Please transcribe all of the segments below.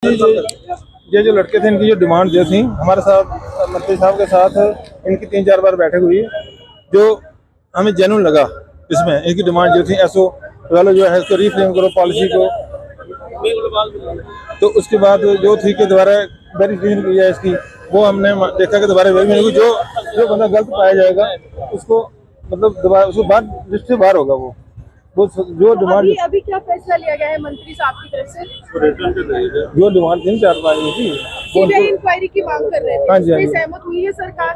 ये जो लड़के थे, इनकी जो डिमांड जो थी हमारे साथ मंत्री साहब के साथ इनकी 3-4 बार बैठक हुई, जो हमें जेन्युइन लगा। इसमें इनकी डिमांड जो थी एसओ वालों जो है इसको रिफ्रेम करो पॉलिसी को, तो उसके बाद जो थी कि दोबारा वेरिफिकेशन की जाए इसकी, वो हमने देखा कि दोबारा वेरिफिकेशन जो जो बंदा गलत पाया जाएगा उसको मतलब दोबारा उसको बाद जिससे बाहर होगा वो जो तो डिमांड अभी क्या फैसला लिया गया है मंत्री साहब की तरफ से? जो डिमांड 3-4 बार हुई थी सीबीआई इंक्वायरी की मांग कर रहे थे, हाँ जी, हाँ जी। सहमत हुई है सरकार?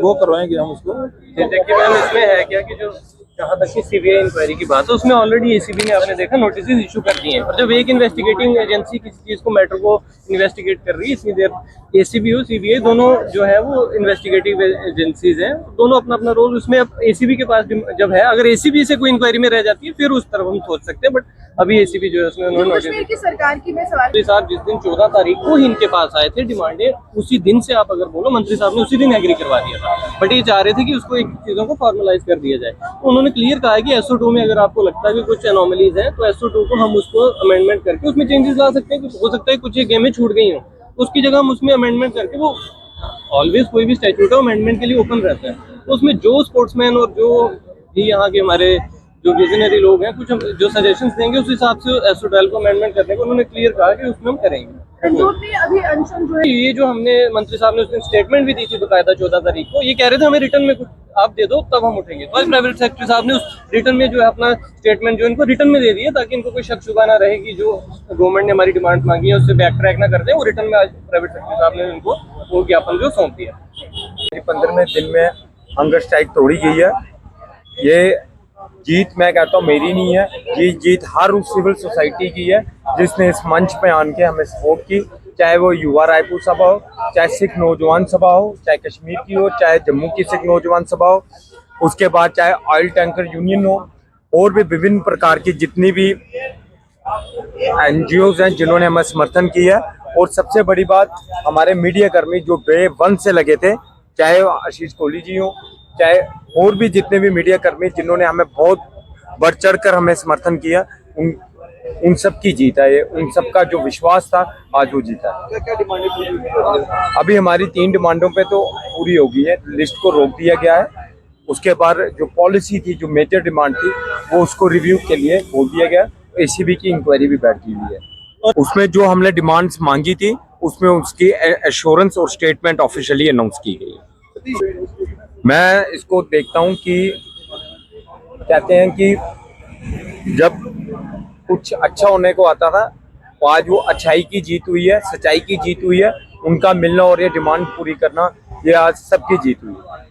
वो करवाएंगे हम उसको। देखिए मैम, इसमें है क्या कि जो जहाँ तक की सीबीआई इंक्वायरी की बात है उसमें ऑलरेडी एसीबी ने आपने देखा नोटिस इशू कर दिए हैं। और जब एक इन्वेस्टिगेटिंग एजेंसी किसी चीज को मैटर को इन्वेस्टिगेट कर रही है, इतनी देर एसीबी हो सीबीआई दोनों जो है वो इन्वेस्टिगेटिव एजेंसीज हैं, दोनों अपना अपना रोल उसमें। अब एसीबी के पास जब है, अगर एसीबी से कोई इंक्वायरी में रह जाती है फिर उस तरफ हम सोच सकते हैं, बट अभी एसीबी जो है उसमें उन्होंने कश्मीर की सरकार की मैं सवाल मंत्री साहब जिस दिन 14 तारीख को ही इनके पास आए थे डिमांडे, उसी दिन से आप अगर बोलो मंत्री साहब ने उसी दिन एग्री करवा दिया था, बट ये चाह रहे थे कि उसको एक चीजों को फॉर्मलाइज कर दिया जाए। तो उन्होंने क्लियर कहा है कि SO2 में अगर आपको लगता है कि कुछ एनोमलीज हैं तो SO2 को हम उसको अमेंडमेंट करके उसमें चेंजेस ला सकते हैं। कुछ हो सकता है कुछ ये गेमें छूट गई हो, उसकी जगह हम उसमें अमेंडमेंट करके, वो ऑलवेज कोई भी स्टैट्यूट है अमेंडमेंट के लिए ओपन रहता है, तो उसमें जो स्पोर्ट्समैन और जो भी यहाँ के हमारे जो विजनरी लोग हैं कुछ जो सजेशंस देंगे उस हिसाब से SO12 को अमेंडमेंट करने को उन्होंने क्लियर कहा कि उसमें हम करेंगे। अभी अनशन जो है ये जो हमने मंत्री साहब ने उस दिन स्टेटमेंट भी दी थी बकायदा 14 तारीख को, ये कह रहे थे हमें रिटर्न में कुछ आप दे दो तब हम उठेंगे। तो आज प्राइवेट सेक्रेटरी साहब ने उस रिटर्न में जो है अपना स्टेटमेंट जो इनको रिटर्न में दे दिया, ताकि इनको कोई शक शुबा ना रहे कि जो गवर्नमेंट ने हमारी डिमांड मांगी है उससे बैक ट्रैक ना कर दे। वो रिटर्न में आज प्राइवेट सेक्रेटरी साहब ने इनको वो ज्ञापन जो सौंप दिया। 15वें दिन में हंगर स्ट्राइक तोड़ी गई है। ये जीत मैं कहता हूँ मेरी नहीं है, ये जीत हर उस सिविल सोसाइटी की है जिसने इस मंच पे आन के हमें सपोर्ट की, चाहे वो युवा रायपुर सभा हो, चाहे सिख नौजवान सभा हो, चाहे कश्मीर की हो, चाहे जम्मू की सिख नौजवान सभा हो, उसके बाद चाहे ऑयल टैंकर यूनियन हो, और भी विभिन्न प्रकार की जितनी भी NGOs हैं जिन्होंने हमें समर्थन किया। और सबसे बड़ी बात, हमारे मीडिया कर्मी जो डे 1 से लगे थे, चाहे आशीष कोहली जी हो, चाहे और भी जितने भी मीडिया कर्मी जिन्होंने हमें बहुत बढ़ चढ़ कर हमें समर्थन किया, उन सब की जीत है ये, उन सब का जो विश्वास था आज वो जीता है। क्या डिमांड अभी हमारी 3 डिमांडों पे तो पूरी हो गई है, लिस्ट को रोक दिया गया है। उसके बाद जो पॉलिसी थी, जो मेजर डिमांड थी, वो उसको रिव्यू के लिए बोल दिया गया। एसीबी की इंक्वायरी भी बैठी हुई है और उसमें जो हमने डिमांड्स मांगी थी उसमें उसकी एश्योरेंस और स्टेटमेंट ऑफिशियली अनाउंस की गई है। मैं इसको देखता हूं कि कहते हैं कि जब कुछ अच्छा होने को आता था तो आज वो अच्छाई की जीत हुई है, सच्चाई की जीत हुई है। उनका मिलना और ये डिमांड पूरी करना, ये आज सबकी जीत हुई है।